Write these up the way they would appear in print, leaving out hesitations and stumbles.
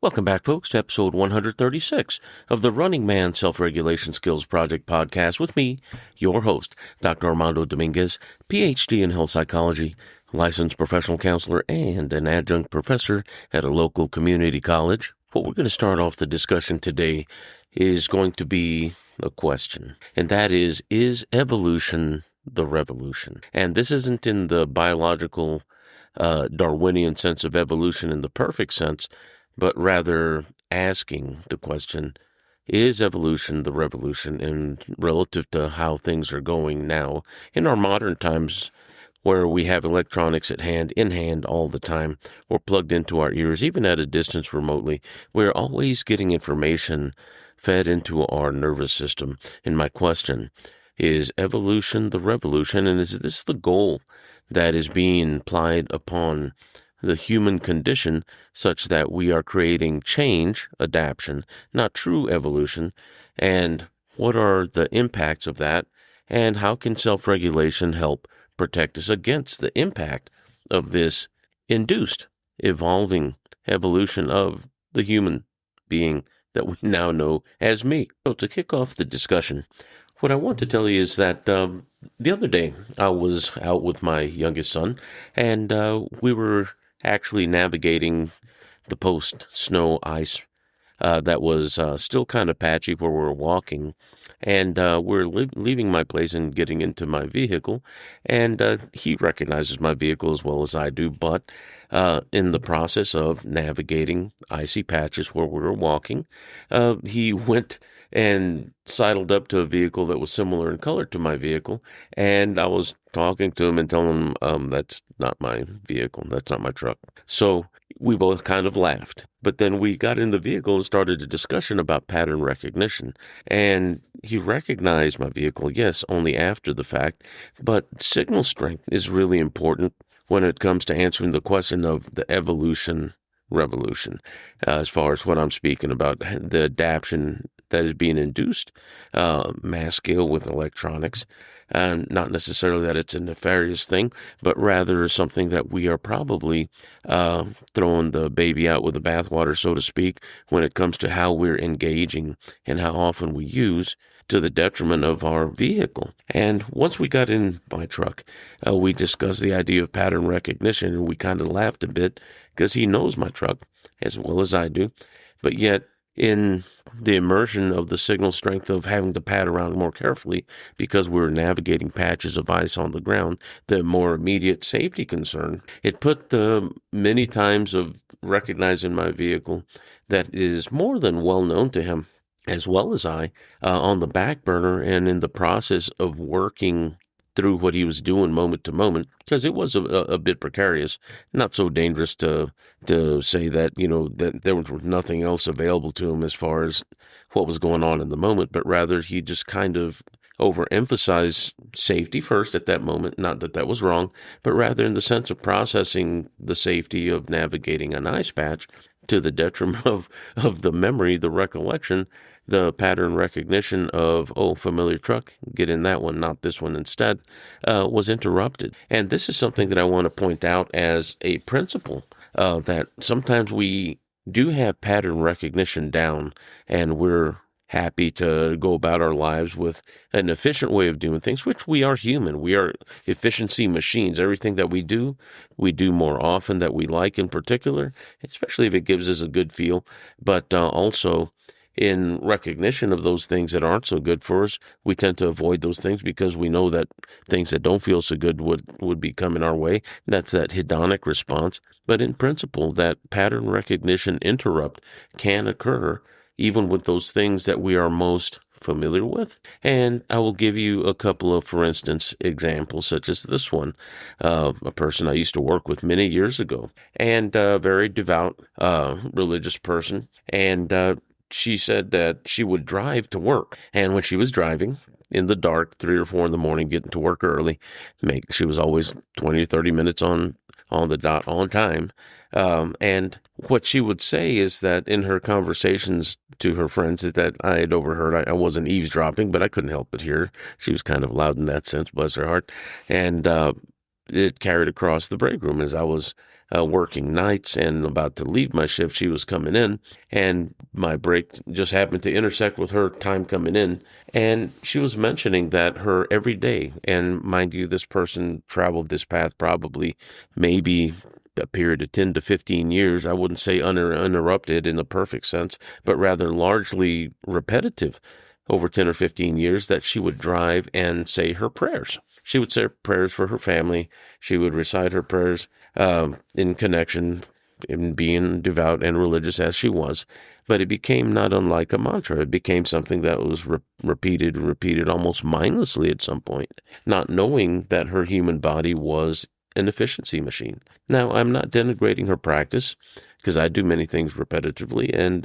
Welcome back, folks, to episode 136 of the Running Man Self-Regulation Skills Project podcast with me, your host, Dr. Armando Dominguez, PhD in health psychology, licensed professional counselor, and an adjunct professor at a local community college. What we're going to start off the discussion today is going to be a question, and that is evolution the revolution? And this isn't in the biological Darwinian sense of evolution in the perfect sense, but rather asking the question, is evolution the revolution? And relative to how things are going now in our modern times, where we have electronics in hand all the time, or plugged into our ears, even at a distance remotely, we're always getting information fed into our nervous system. And my question is evolution the revolution? And is this the goal that is being applied upon the human condition, such that we are creating change, adaptation, not true evolution? And what are the impacts of that? And how can self-regulation help protect us against the impact of this induced, evolving evolution of the human being that we now know as me? So to kick off the discussion, what I want to tell you is that the other day I was out with my youngest son, and we were actually navigating the post-snow ice that was still kind of patchy where we were walking. And we're leaving my place and getting into my vehicle, and he recognizes my vehicle as well as I do, but in the process of navigating icy patches where we were walking, he went and sidled up to a vehicle that was similar in color to my vehicle, and I was talking to him and telling him, that's not my vehicle, that's not my truck. So we both kind of laughed. But then we got in the vehicle and started a discussion about pattern recognition. And he recognized my vehicle, yes, only after the fact. But signal strength is really important when it comes to answering the question of the evolution revolution, as far as what I'm speaking about, the adaptation that is being induced mass scale with electronics. And not necessarily that it's a nefarious thing, but rather something that we are probably throwing the baby out with the bathwater, so to speak, when it comes to how we're engaging and how often we use to the detriment of our vehicle. And once we got in my truck, we discussed the idea of pattern recognition, and we kind of laughed a bit because he knows my truck as well as I do, but yet in the immersion of the signal strength of having to pad around more carefully because we're navigating patches of ice on the ground, the more immediate safety concern, it put the many times of recognizing my vehicle that is more than well known to him, as well as I, on the back burner, and in the process of working through what he was doing moment to moment, because it was a bit precarious, not so dangerous to say that, that there was nothing else available to him as far as what was going on in the moment, but rather he just kind of overemphasized safety first at that moment. Not that that was wrong, but rather in the sense of processing the safety of navigating an ice patch to the detriment of the memory, the recollection, the pattern recognition of, familiar truck, get in that one, not this one instead, was interrupted. And this is something that I want to point out as a principle, that sometimes we do have pattern recognition down, and we're happy to go about our lives with an efficient way of doing things, which we are human. We are efficiency machines. Everything that we do more often that we like in particular, especially if it gives us a good feel, but also in recognition of those things that aren't so good for us, we tend to avoid those things because we know that things that don't feel so good would be coming our way. That's that hedonic response. But in principle, that pattern recognition interrupt can occur even with those things that we are most familiar with. And I will give you a couple of, for instance, examples, such as this one. A person I used to work with many years ago, and a very devout religious person. And she said that she would drive to work. And when she was driving in the dark, 3 or 4 in the morning, getting to work early, she was always 20 or 30 minutes on the dot, on time. And what she would say is that in her conversations to her friends that I had overheard, I wasn't eavesdropping, but I couldn't help but hear. She was kind of loud in that sense, bless her heart. And it carried across the break room as I was working nights and about to leave my shift. She was coming in, and my break just happened to intersect with her time coming in. And she was mentioning that her every day, and mind you, this person traveled this path probably maybe a period of 10 to 15 years. I wouldn't say uninterrupted in the perfect sense, but rather largely repetitive over 10 or 15 years, that she would drive and say her prayers. She would say prayers for her family. She would recite her prayers in connection, in being devout and religious as she was. But it became not unlike a mantra. It became something that was repeated and repeated almost mindlessly at some point, not knowing that her human body was an efficiency machine. Now, I'm not denigrating her practice, because I do many things repetitively, and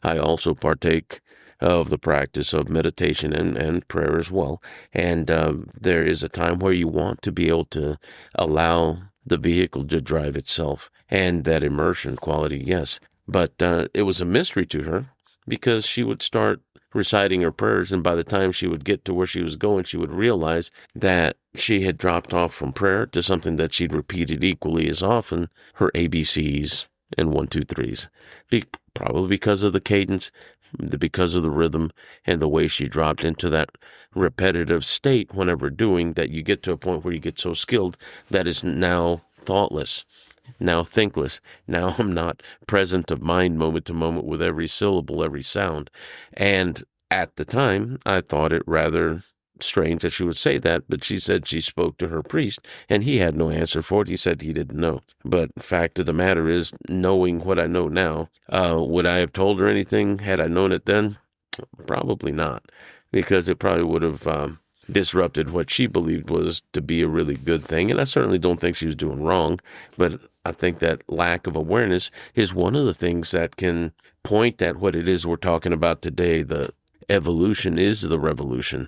I also partake of the practice of meditation and prayer as well. And there is a time where you want to be able to allow the vehicle to drive itself, and that immersion quality, yes. But it was a mystery to her, because she would start reciting her prayers, and by the time she would get to where she was going, she would realize that she had dropped off from prayer to something that she'd repeated equally as often, her ABCs and 1, 2, 3s. Probably because of the cadence, because of the rhythm, and the way she dropped into that repetitive state whenever doing that. You get to a point where you get so skilled that is now thoughtless, now thinkless. Now I'm not present of mind moment to moment with every syllable, every sound. And at the time, I thought it rather strange that she would say that, but she said she spoke to her priest, and he had no answer for it. He said he didn't know. But fact of the matter is, knowing what I know now, would I have told her anything had I known it then? Probably not, because it probably would have disrupted what she believed was to be a really good thing. And I certainly don't think she was doing wrong, but I think that lack of awareness is one of the things that can point at what it is we're talking about today. The evolution is the revolution,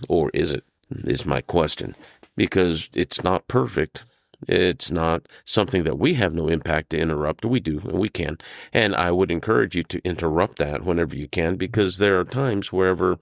or is it, is my question, because it's not perfect. It's not something that we have no impact to interrupt. We do, and we can. And I would encourage you to interrupt that whenever you can, because there are times wherever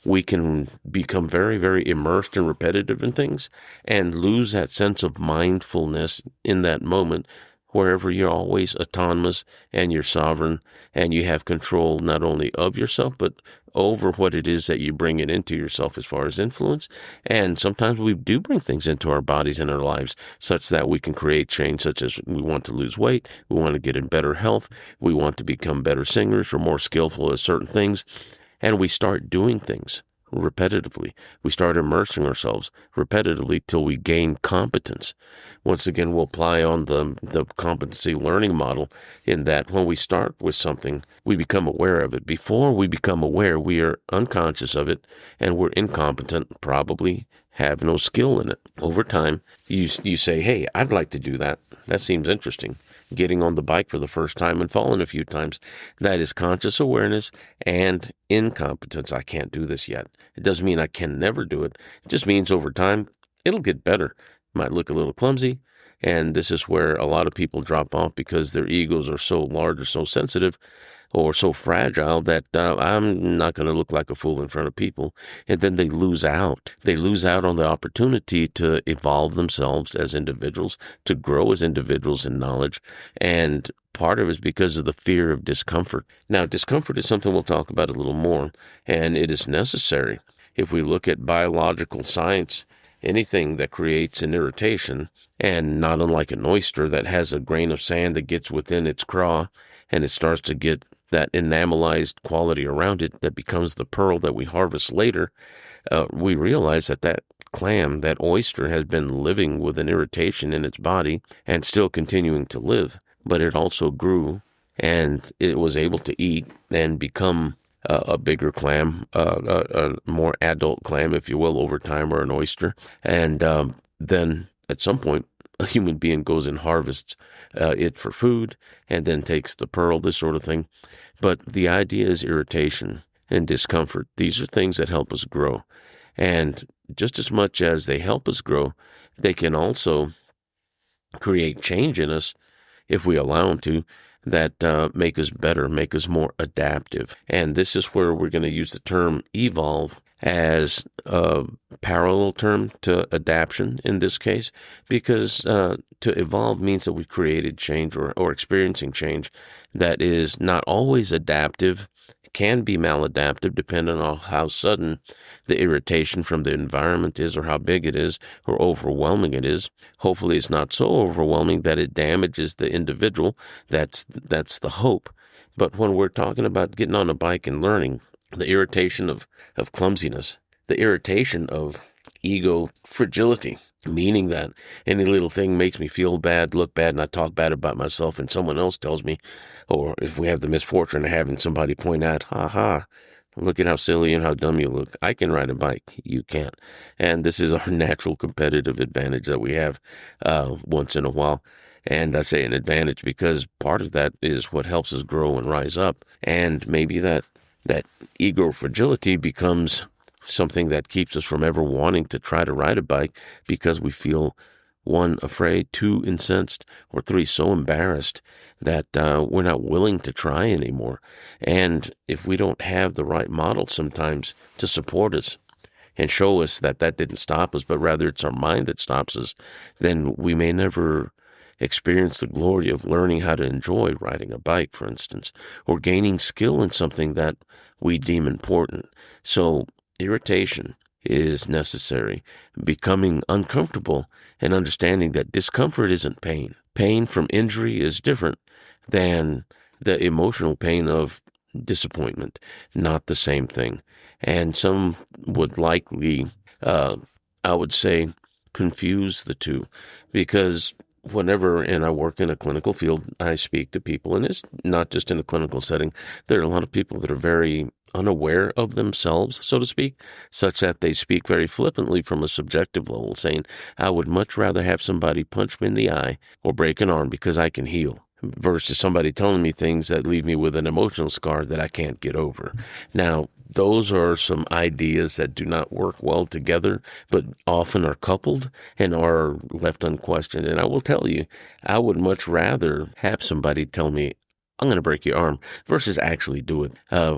we can become very, very immersed and repetitive in things and lose that sense of mindfulness in that moment, wherever you're always autonomous and you're sovereign and you have control not only of yourself, but over what it is that you bring it into yourself as far as influence. And sometimes we do bring things into our bodies and our lives such that we can create change, such as we want to lose weight, we want to get in better health, we want to become better singers or more skillful at certain things. And we start doing things repetitively. We start immersing ourselves repetitively till we gain competence. Once again, we'll apply on the competency learning model, in that when we start with something, we become aware of it. Before we become aware, we are unconscious of it, and we're incompetent, probably have no skill in it. Over time, you say, hey, I'd like to do that. That seems interesting. Getting on the bike for the first time and falling a few times. That is conscious awareness and incompetence. I can't do this yet. It doesn't mean I can never do it. It just means over time, it'll get better. Might look a little clumsy. And this is where a lot of people drop off, because their egos are so large or so sensitive or so fragile that I'm not going to look like a fool in front of people. And then they lose out. They lose out on the opportunity to evolve themselves as individuals, to grow as individuals in knowledge. And part of it is because of the fear of discomfort. Now, discomfort is something we'll talk about a little more, and it is necessary. If we look at biological science, anything that creates an irritation, and not unlike an oyster that has a grain of sand that gets within its craw, and it starts to get that enamelized quality around it that becomes the pearl that we harvest later, we realize that that clam, that oyster, has been living with an irritation in its body and still continuing to live. But it also grew, and it was able to eat and become a bigger clam, a more adult clam, if you will, over time, or an oyster. And then at some point, a human being goes and harvests it for food and then takes the pearl, this sort of thing. But the idea is irritation and discomfort. These are things that help us grow. And just as much as they help us grow, they can also create change in us, if we allow them to, that make us better, make us more adaptive. And this is where we're going to use the term evolve as a parallel term to adaptation in this case, because to evolve means that we've created change or experiencing change that is not always adaptive, can be maladaptive depending on how sudden the irritation from the environment is or how big it is or overwhelming it is. Hopefully it's not so overwhelming that it damages the individual. That's the hope. But when we're talking about getting on a bike and learning, the irritation of clumsiness, the irritation of ego fragility, meaning that any little thing makes me feel bad, look bad, and I talk bad about myself, and someone else tells me, or if we have the misfortune of having somebody point out, look at how silly and how dumb you look. I can ride a bike. You can't. And this is our natural competitive advantage that we have once in a while. And I say an advantage because part of that is what helps us grow and rise up. And maybe that ego fragility becomes something that keeps us from ever wanting to try to ride a bike because we feel, 1, afraid, 2, incensed, or 3, so embarrassed that we're not willing to try anymore. And if we don't have the right model sometimes to support us and show us that didn't stop us, but rather it's our mind that stops us, then we may never experience the glory of learning how to enjoy riding a bike, for instance, or gaining skill in something that we deem important. So irritation is necessary. Becoming uncomfortable and understanding that discomfort isn't pain. Pain from injury is different than the emotional pain of disappointment. Not the same thing. And some would likely, I would say, confuse the two, because whenever, and I work in a clinical field, I speak to people, and it's not just in a clinical setting. There are a lot of people that are very unaware of themselves, so to speak, such that they speak very flippantly from a subjective level, saying, I would much rather have somebody punch me in the eye or break an arm because I can heal, versus somebody telling me things that leave me with an emotional scar that I can't get over. Now, those are some ideas that do not work well together, but often are coupled and are left unquestioned. And I will tell you, I would much rather have somebody tell me, I'm going to break your arm, versus actually do it.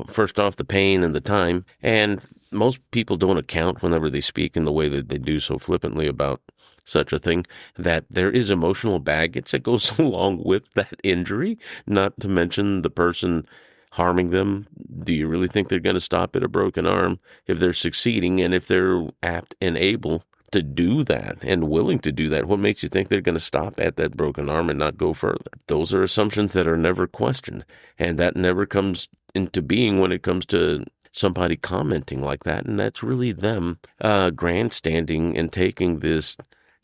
First off, the pain and the time. And most people don't account whenever they speak in the way that they do so flippantly about such a thing, that there is emotional baggage that goes along with that injury, not to mention the person harming them. Do you really think they're going to stop at a broken arm if they're succeeding, and if they're apt and able to do that and willing to do that? What makes you think they're going to stop at that broken arm and not go further? Those are assumptions that are never questioned, and that never comes into being when it comes to somebody commenting like that. And that's really them grandstanding and taking this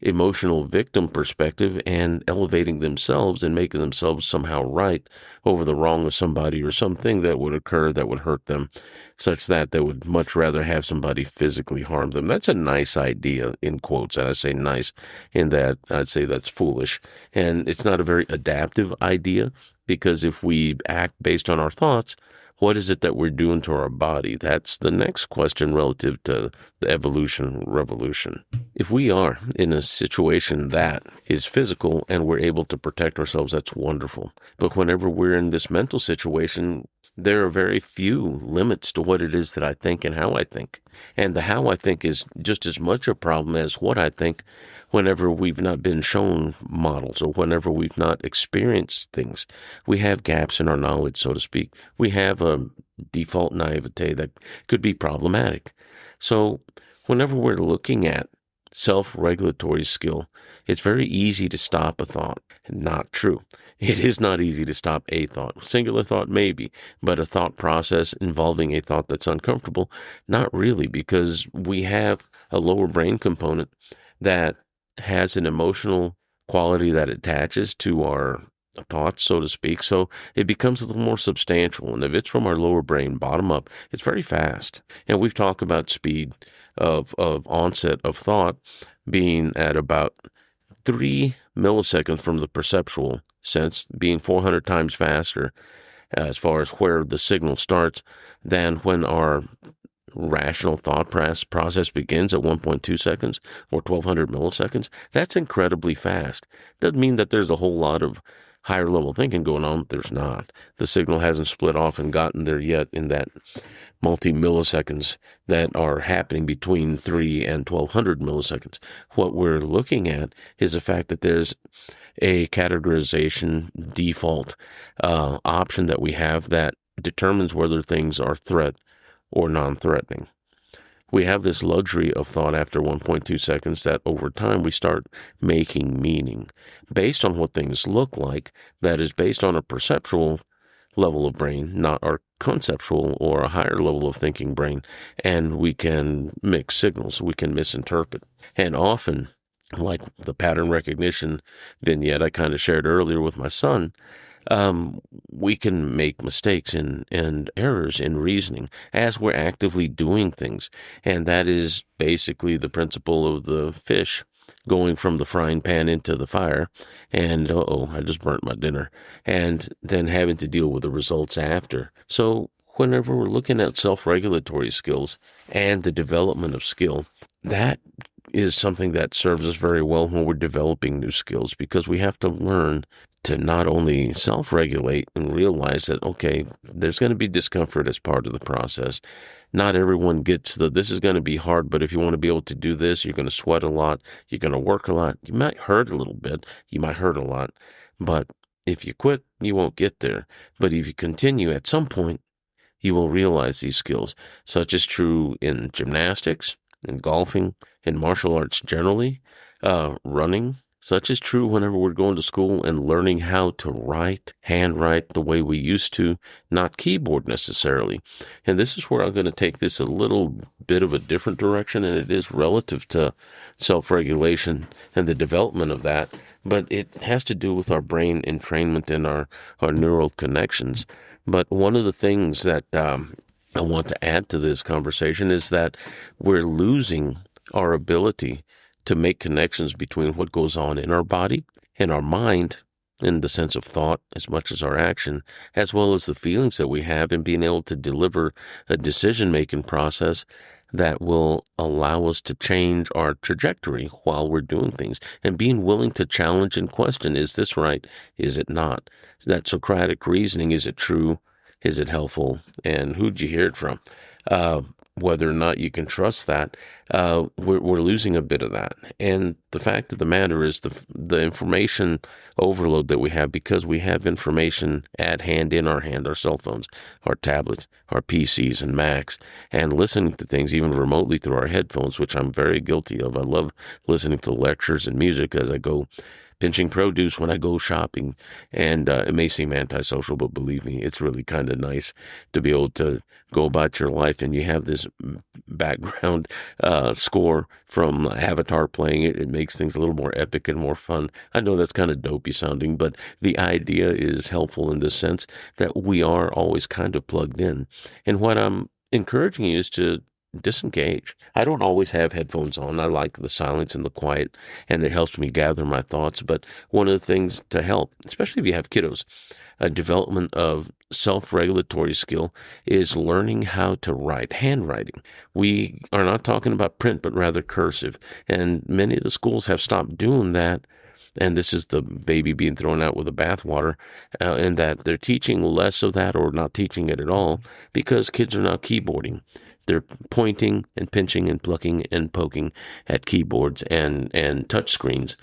emotional victim perspective and elevating themselves and making themselves somehow right over the wrong of somebody or something that would occur that would hurt them, such that they would much rather have somebody physically harm them. That's a nice idea, in quotes, and I say nice in that I'd say that's foolish. And it's not a very adaptive idea, because if we act based on our thoughts, what is it that we're doing to our body? That's the next question relative to the evolution revolution. If we are in a situation that is physical and we're able to protect ourselves, that's wonderful. But whenever we're in this mental situation, there are very few limits to what it is that I think and how I think. And the how I think is just as much a problem as what I think, whenever we've not been shown models or whenever we've not experienced things. We have gaps in our knowledge, so to speak. We have a default naivete that could be problematic. So whenever we're looking at self-regulatory skill, it's very easy to stop a thought. Not true. It is not easy to stop a thought. Singular thought, maybe, but a thought process involving a thought that's uncomfortable, not really, because we have a lower brain component that has an emotional quality that attaches to our thoughts, so to speak. So it becomes a little more substantial. And if it's from our lower brain, bottom up, it's very fast. And we've talked about speed of onset of thought being at about 3 milliseconds from the perceptual sense, being 400 times faster as far as where the signal starts than when our rational thought process begins at 1.2 seconds or 1200 milliseconds. That's incredibly fast. Doesn't mean that there's a whole lot of higher level thinking going on? There's not. The signal hasn't split off and gotten there yet in that multi-milliseconds that are happening between 3 and 1200 milliseconds. What we're looking at is the fact that there's a categorization default option that we have that determines whether things are threat or non-threatening. We have this luxury of thought after 1.2 seconds that over time we start making meaning based on what things look like, that is based on a perceptual level of brain, not our conceptual or a higher level of thinking brain, and we can mix signals, we can misinterpret. And often, like the pattern recognition vignette I kind of shared earlier with my son, we can make mistakes and errors in reasoning as we're actively doing things. And that is basically the principle of the fish going from the frying pan into the fire, and I just burnt my dinner, and then having to deal with the results after. So whenever we're looking at self-regulatory skills and the development of skill, that is something that serves us very well when we're developing new skills, because we have to learn to not only self-regulate and realize that, okay, there's going to be discomfort as part of the process. Not everyone gets this is going to be hard, but if you want to be able to do this, you're going to sweat a lot, you're going to work a lot, you might hurt a little bit, you might hurt a lot, but if you quit, you won't get there. But if you continue, at some point, you will realize these skills. Such is true in gymnastics, in golfing, in martial arts generally, running. Such is true whenever we're going to school and learning how to handwrite the way we used to, not keyboard necessarily. And this is where I'm going to take this a little bit of a different direction, and it is relative to self-regulation and the development of that, but it has to do with our brain entrainment and our neural connections. But one of the things that I want to add to this conversation is that we're losing our ability to make connections between what goes on in our body and our mind, in the sense of thought as much as our action, as well as the feelings that we have, and being able to deliver a decision-making process that will allow us to change our trajectory while we're doing things, and being willing to challenge and question, is this right? Is it not? That Socratic reasoning, is it true? Is it helpful? And who'd you hear it from? Whether or not you can trust that, we're losing a bit of that. And the fact of the matter is the information overload that we have, because we have information at hand, in our hand, our cell phones, our tablets, our PCs and Macs, and listening to things even remotely through our headphones, which I'm very guilty of. I love listening to lectures and music as I go pinching produce when I go shopping. And it may seem antisocial, but believe me, it's really kind of nice to be able to go about your life and you have this background score from Avatar playing it. It makes things a little more epic and more fun. I know that's kind of dopey sounding, but the idea is helpful in the sense that we are always kind of plugged in. And what I'm encouraging you is to disengage. I don't always have headphones on. I like the silence and the quiet, and it helps me gather my thoughts. But one of the things to help, especially if you have kiddos, a development of self-regulatory skill is learning how to write, handwriting. We are not talking about print, but rather cursive. And many of the schools have stopped doing that. And this is the baby being thrown out with the bathwater, in that they're teaching less of that or not teaching it at all, because kids are now keyboarding. They're pointing and pinching and plucking and poking at keyboards and touch screens,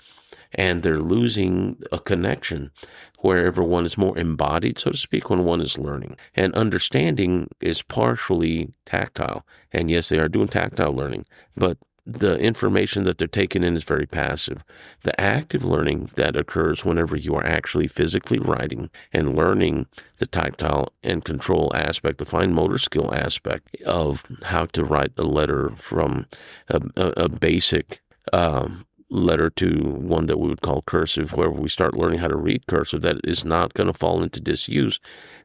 and they're losing a connection where everyone is more embodied, so to speak, when one is learning. And understanding is partially tactile. And yes, they are doing tactile learning, but the information that they're taking in is very passive. The active learning that occurs whenever you are actually physically writing and learning the tactile and control aspect, the fine motor skill aspect of how to write a letter from a basic letter to one that we would call cursive, where we start learning how to read cursive, that is not going to fall into disuse.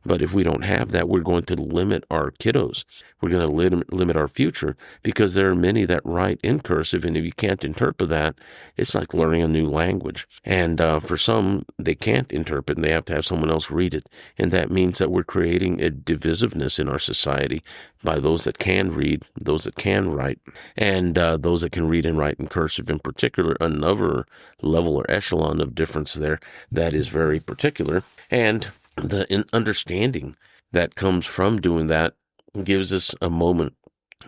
But if we don't have that, we're going to limit our kiddos. We're going to limit our future, because there are many that write in cursive, and if you can't interpret that, it's like learning a new language. And for some, they can't interpret, and they have to have someone else read it. And that means that we're creating a divisiveness in our society by those that can read, those that can write, and those that can read and write in cursive in particular, another level or echelon of difference there that is very particular. And the understanding that comes from doing that gives us a moment,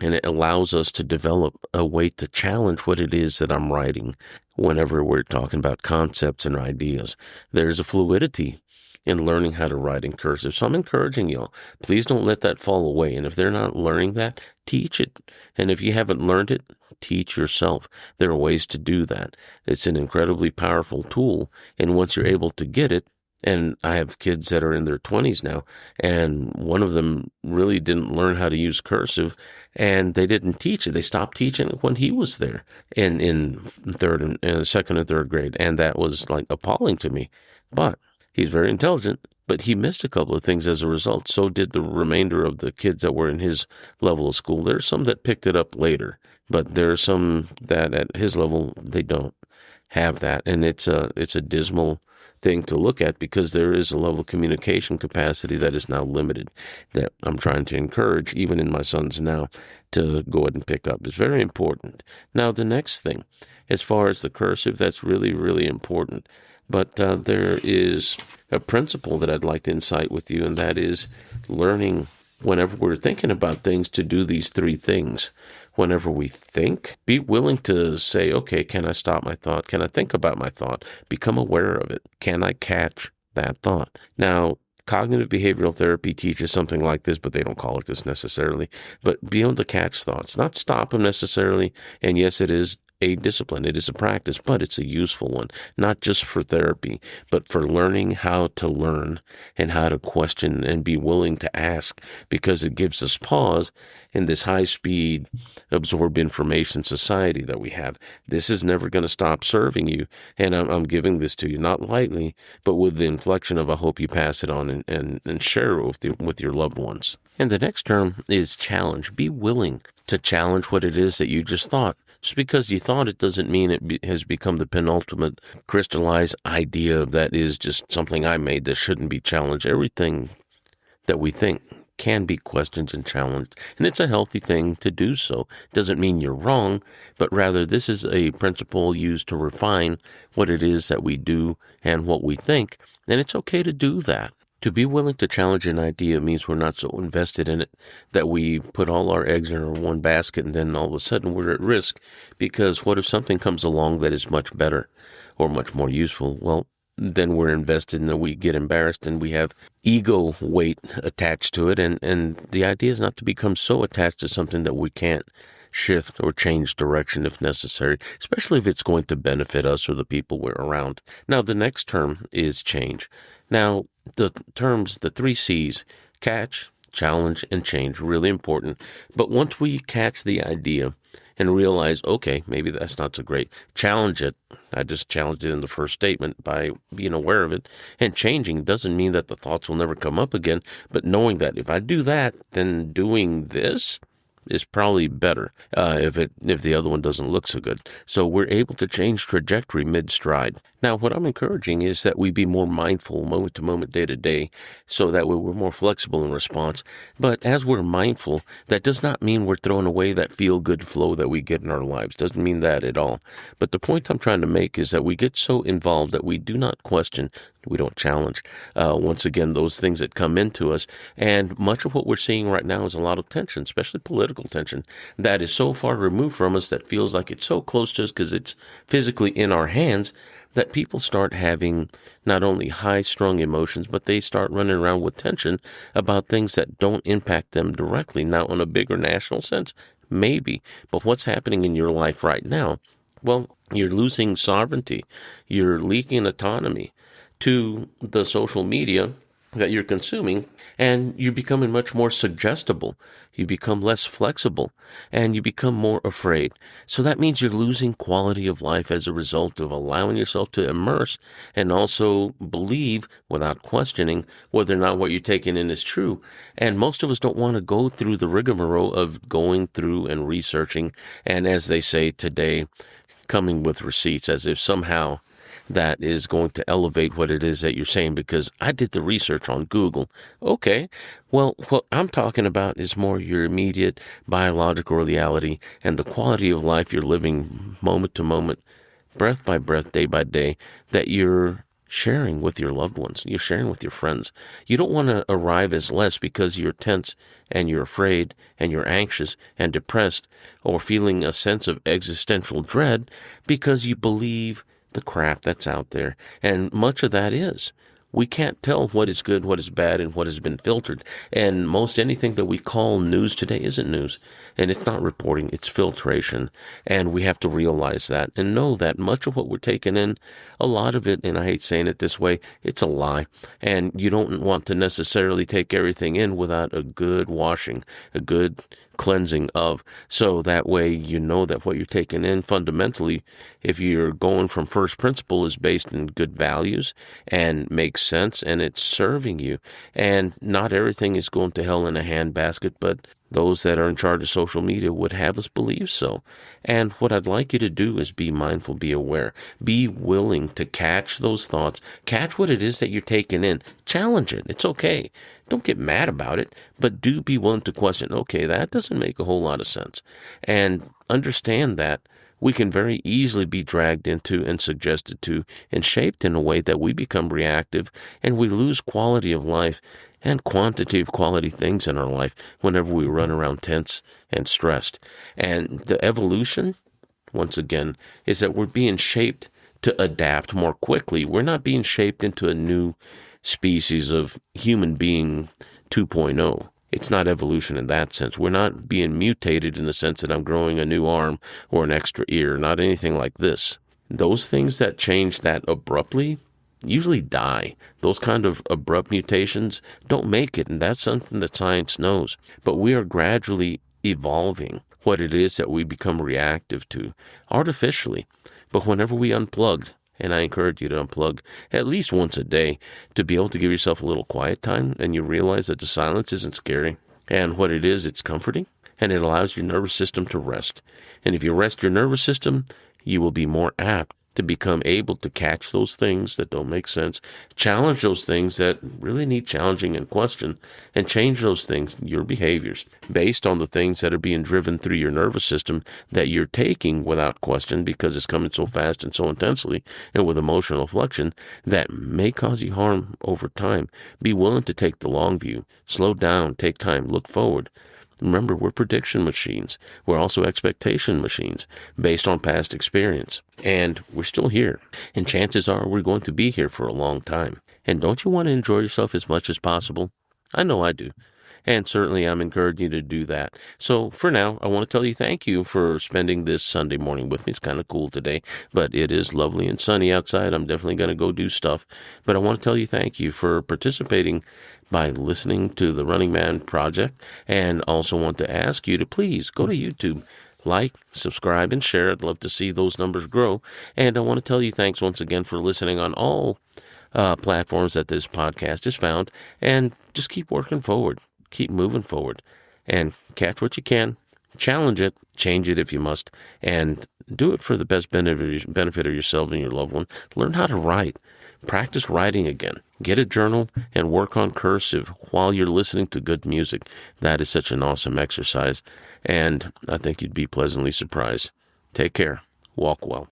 and it allows us to develop a way to challenge what it is that I'm writing whenever we're talking about concepts and ideas. There's a fluidity in learning how to write in cursive. So I'm encouraging y'all, please don't let that fall away. And if they're not learning that, teach it. And if you haven't learned it, teach yourself. There are ways to do that. It's an incredibly powerful tool. And once you're able to get it, and I have kids that are in their 20s now, and one of them really didn't learn how to use cursive, and they didn't teach it. They stopped teaching it when he was there in second and third grade, and that was like appalling to me. But he's very intelligent, but he missed a couple of things as a result. So did the remainder of the kids that were in his level of school. There's some that picked it up later, but there are some that at his level, they don't have that. And it's a dismal thing to look at, because there is a level of communication capacity that is now limited, that I'm trying to encourage, even in my sons now, to go ahead and pick up. It's very important. Now, the next thing, as far as the cursive, that's really, really important. But there is a principle that I'd like to incite with you, and that is learning, whenever we're thinking about things, to do these three things. Whenever we think, be willing to say, okay, can I stop my thought? Can I think about my thought? Become aware of it. Can I catch that thought? Now, cognitive behavioral therapy teaches something like this, but they don't call it this necessarily. But be able to catch thoughts, not stop them necessarily. And yes, it is a discipline. It is a practice, but it's a useful one, not just for therapy, but for learning how to learn and how to question and be willing to ask, because it gives us pause in this high-speed, absorbed information society that we have. This is never going to stop serving you, and I'm giving this to you, not lightly, but with the inflection of I hope you pass it on and share it with your loved ones. And the next term is challenge. Be willing to challenge what it is that you just thought. Just because you thought it doesn't mean it has become the penultimate crystallized idea that is just something I made that shouldn't be challenged. Everything that we think can be questioned and challenged, and it's a healthy thing to do so. It doesn't mean you're wrong, but rather this is a principle used to refine what it is that we do and what we think, and it's okay to do that. To be willing to challenge an idea means we're not so invested in it that we put all our eggs in our one basket, and then all of a sudden we're at risk, because what if something comes along that is much better or much more useful? Well, then we're invested, and then we get embarrassed, and we have ego weight attached to it. And the idea is not to become so attached to something that we can't shift or change direction if necessary, especially if it's going to benefit us or the people we're around. Now, the next term is change. Now, the terms, the three C's, catch, challenge, and change, really important. But once we catch the idea and realize, okay, maybe that's not so great, challenge it. I just challenged it in the first statement by being aware of it. And changing doesn't mean that the thoughts will never come up again, but knowing that if I do that, then doing this is probably better if the other one doesn't look so good. So we're able to change trajectory mid-stride. Now, what I'm encouraging is that we be more mindful moment to moment, day to day, so that we're more flexible in response. But as we're mindful, that does not mean we're throwing away that feel-good flow that we get in our lives. Doesn't mean that at all. But the point I'm trying to make is that we get so involved that we do not question, we don't challenge, once again, those things that come into us. And much of what we're seeing right now is a lot of tension, especially political tension, that is so far removed from us that feels like it's so close to us because it's physically in our hands, that people start having not only high-strung emotions, but they start running around with tension about things that don't impact them directly. Now, on a bigger national sense, maybe. But what's happening in your life right now? Well, you're losing sovereignty. You're leaking autonomy to the social media that you're consuming, and you're becoming much more suggestible. You become less flexible, and you become more afraid. So that means you're losing quality of life as a result of allowing yourself to immerse and also believe without questioning whether or not what you're taking in is true. And most of us don't want to go through the rigmarole of going through and researching, and as they say today, coming with receipts, as if somehow that is going to elevate what it is that you're saying, because I did the research on Google. Okay, well, what I'm talking about is more your immediate biological reality and the quality of life you're living moment to moment, breath by breath, day by day, that you're sharing with your loved ones, you're sharing with your friends. You don't want to arrive as less because you're tense and you're afraid and you're anxious and depressed or feeling a sense of existential dread because you believe the crap that's out there. And much of that is. We can't tell what is good, what is bad, and what has been filtered. And most anything that we call news today isn't news. And it's not reporting, it's filtration. And we have to realize that and know that much of what we're taking in, a lot of it, and I hate saying it this way, it's a lie. And you don't want to necessarily take everything in without a good washing, a good cleansing of, so that way you know that what you're taking in fundamentally, if you're going from first principle, is based in good values and makes sense and it's serving you. And not everything is going to hell in a handbasket, but those that are in charge of social media would have us believe so. And what I'd like you to do is be mindful, be aware, be willing to catch those thoughts, catch what it is that you're taking in, challenge it. It's okay. Don't get mad about it, but do be willing to question, okay, that doesn't make a whole lot of sense. And understand that we can very easily be dragged into and suggested to and shaped in a way that we become reactive and we lose quality of life and quantity of quality things in our life whenever we run around tense and stressed. And the evolution, once again, is that we're being shaped to adapt more quickly. We're not being shaped into a new species of human being 2.0. It's not evolution in that sense. We're not being mutated in the sense that I'm growing a new arm or an extra ear, not anything like this. Those things that change that abruptly usually die. Those kind of abrupt mutations don't make it, and that's something that science knows. But we are gradually evolving what it is that we become reactive to, artificially. But whenever we unplugged, and I encourage you to unplug at least once a day to be able to give yourself a little quiet time, and you realize that the silence isn't scary. And what it is, it's comforting, and it allows your nervous system to rest. And if you rest your nervous system, you will be more apt to become able to catch those things that don't make sense, challenge those things that really need challenging and question, and change those things, your behaviors, based on the things that are being driven through your nervous system that you're taking without question because it's coming so fast and so intensely and with emotional fluxion that may cause you harm over time. Be willing to take the long view, slow down, take time, look forward. Remember, we're prediction machines. We're also expectation machines based on past experience. And we're still here. And chances are we're going to be here for a long time. And don't you want to enjoy yourself as much as possible? I know I do. And certainly I'm encouraging you to do that. So for now, I want to tell you thank you for spending this Sunday morning with me. It's kind of cool today, but it is lovely and sunny outside. I'm definitely going to go do stuff. But I want to tell you thank you for participating by listening to the Running Man Project, and also want to ask you to please go to YouTube, like, subscribe, and share. I'd love to see those numbers grow. And I want to tell you thanks once again for listening on all platforms that this podcast is found, and just keep working forward, keep moving forward, and catch what you can, challenge it, change it if you must, and do it for the best benefit of yourself and your loved one. Learn how to write. Practice writing again. Get a journal and work on cursive while you're listening to good music. That is such an awesome exercise, and I think you'd be pleasantly surprised. Take care. Walk well.